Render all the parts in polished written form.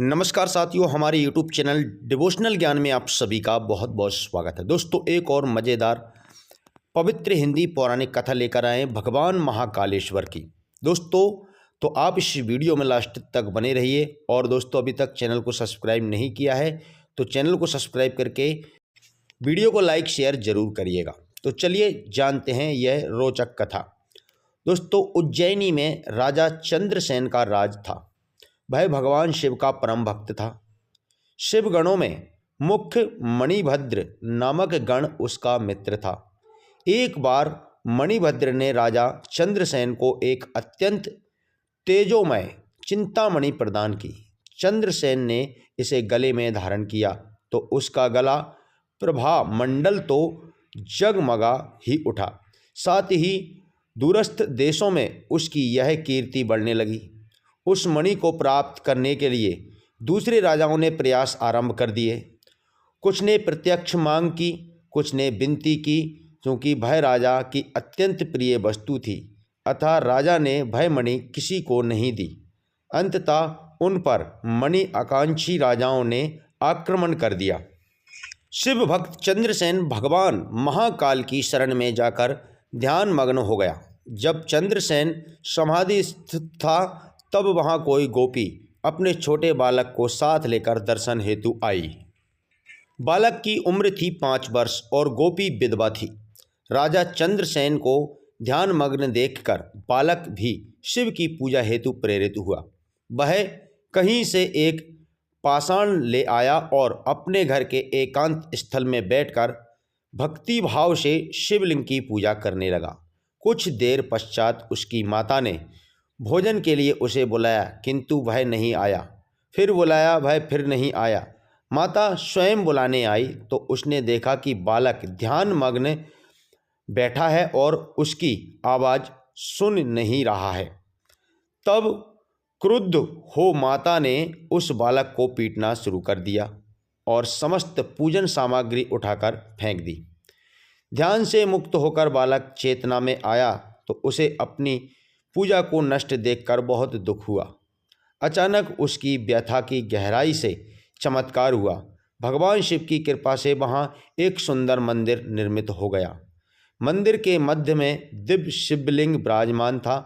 नमस्कार साथियों, हमारे YouTube चैनल डिवोशनल ज्ञान में आप सभी का बहुत बहुत स्वागत है। दोस्तों, एक और मज़ेदार पवित्र हिंदी पौराणिक कथा लेकर आए भगवान महाकालेश्वर की। दोस्तों, तो आप इस वीडियो में लास्ट तक बने रहिए। और दोस्तों, अभी तक चैनल को सब्सक्राइब नहीं किया है तो चैनल को सब्सक्राइब करके वीडियो को लाइक शेयर जरूर करिएगा। तो चलिए जानते हैं यह रोचक कथा। दोस्तों, उज्जैनी में राजा चंद्रसेन का राज था। वह भगवान शिव का परम भक्त था। शिव गणों में मुख्य मणिभद्र नामक गण उसका मित्र था। एक बार मणिभद्र ने राजा चंद्रसेन को एक अत्यंत तेजोमय चिंतामणि प्रदान की। चंद्रसेन ने इसे गले में धारण किया तो उसका गला प्रभा मंडल तो जगमगा ही उठा। साथ ही दूरस्थ देशों में उसकी यह कीर्ति बढ़ने लगी। उस मणि को प्राप्त करने के लिए दूसरे राजाओं ने प्रयास आरंभ कर दिए। कुछ ने प्रत्यक्ष मांग की, कुछ ने विनती की, क्योंकि वह राजा की अत्यंत प्रिय वस्तु थी। अतः राजा ने वह मणि किसी को नहीं दी। अंततः उन पर मणि आकांक्षी राजाओं ने आक्रमण कर दिया। शिव भक्त चंद्रसेन भगवान महाकाल की शरण में जाकर ध्यान मग्न हो गया। जब चंद्रसेन समाधि स्थित था तब वहाँ कोई गोपी अपने छोटे बालक को साथ लेकर दर्शन हेतु आई। बालक की उम्र थी 5 वर्ष और गोपी विधवा थी। राजा चंद्रसेन को ध्यान मग्न देखकर बालक भी शिव की पूजा हेतु प्रेरित हुआ। वह कहीं से एक पाषाण ले आया और अपने घर के एकांत स्थल में बैठकर भक्ति भाव से शिवलिंग की पूजा करने लगा। कुछ देर पश्चात उसकी माता ने भोजन के लिए उसे बुलाया, किंतु वह नहीं आया। फिर बुलाया, वह फिर नहीं आया। माता स्वयं बुलाने आई तो उसने देखा कि बालक ध्यान मग्न बैठा है और उसकी आवाज़ सुन नहीं रहा है। तब क्रुद्ध हो माता ने उस बालक को पीटना शुरू कर दिया और समस्त पूजन सामग्री उठाकर फेंक दी। ध्यान से मुक्त होकर बालक चेतना में आया तो उसे अपनी पूजा को नष्ट देखकर बहुत दुख हुआ। अचानक उसकी व्यथा की गहराई से चमत्कार हुआ। भगवान शिव की कृपा से वहाँ एक सुंदर मंदिर निर्मित हो गया। मंदिर के मध्य में दिव्य शिवलिंग विराजमान था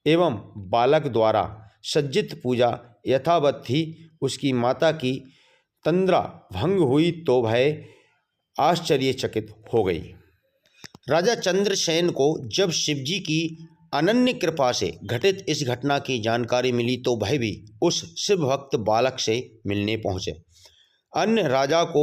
एवं बालक द्वारा सज्जित पूजा यथावत थी। उसकी माता की तंद्रा भंग हुई तो वह आश्चर्यचकित हो गई। राजा चंद्रसेन को जब शिवजी की अनन्य कृपा से घटित इस घटना की जानकारी मिली तो वह भी उस शिव भक्त बालक से मिलने पहुँचे। अन्य राजा को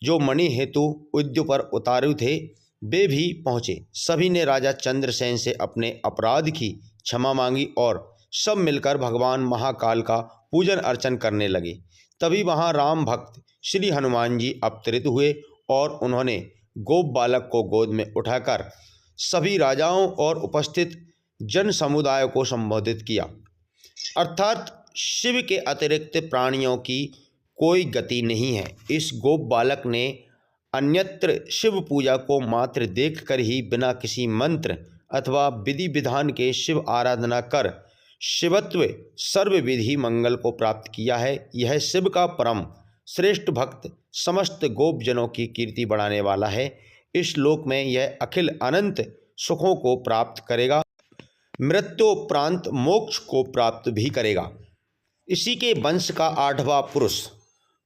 जो मणि हेतु उद्य पर उतारू थे वे भी पहुँचे। सभी ने राजा चंद्रसेन से अपने अपराध की क्षमा मांगी और सब मिलकर भगवान महाकाल का पूजन अर्चन करने लगे। तभी वहाँ राम भक्त श्री हनुमान जी अवतरित हुए और उन्होंने गोप बालक को गोद में उठाकर सभी राजाओं और उपस्थित जन समुदाय को संबोधित किया। अर्थात शिव के अतिरिक्त प्राणियों की कोई गति नहीं है। इस गोप बालक ने अन्यत्र शिव पूजा को मात्र देखकर ही बिना किसी मंत्र अथवा विधि विधान के शिव आराधना कर शिवत्व सर्वविधि मंगल को प्राप्त किया है। यह शिव का परम श्रेष्ठ भक्त समस्त गोपजनों की कीर्ति बढ़ाने वाला है। इस लोक में यह अखिल अनंत सुखों को प्राप्त करेगा, मृत्योपरांत मोक्ष को प्राप्त भी करेगा। इसी के वंश का 8वां पुरुष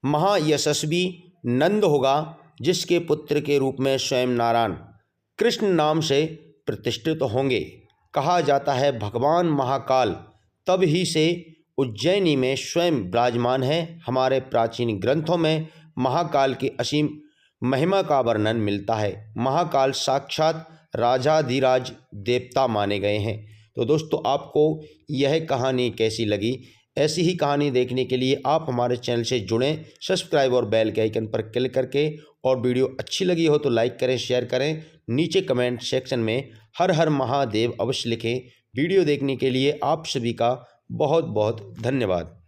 महायशस्वी नंद होगा, जिसके पुत्र के रूप में स्वयं नारायण कृष्ण नाम से प्रतिष्ठित होंगे। कहा जाता है भगवान महाकाल तब ही से उज्जैनी में स्वयं विराजमान है। हमारे प्राचीन ग्रंथों में महाकाल की असीम महिमा का वर्णन मिलता है। महाकाल साक्षात राजाधिराज देवता माने गए हैं। तो दोस्तों, आपको यह कहानी कैसी लगी? ऐसी ही कहानी देखने के लिए आप हमारे चैनल से जुड़ें, सब्सक्राइब और बेल के आइकन पर क्लिक करके। और वीडियो अच्छी लगी हो तो लाइक करें, शेयर करें। नीचे कमेंट सेक्शन में हर हर महादेव अवश्य लिखें। वीडियो देखने के लिए आप सभी का बहुत बहुत धन्यवाद।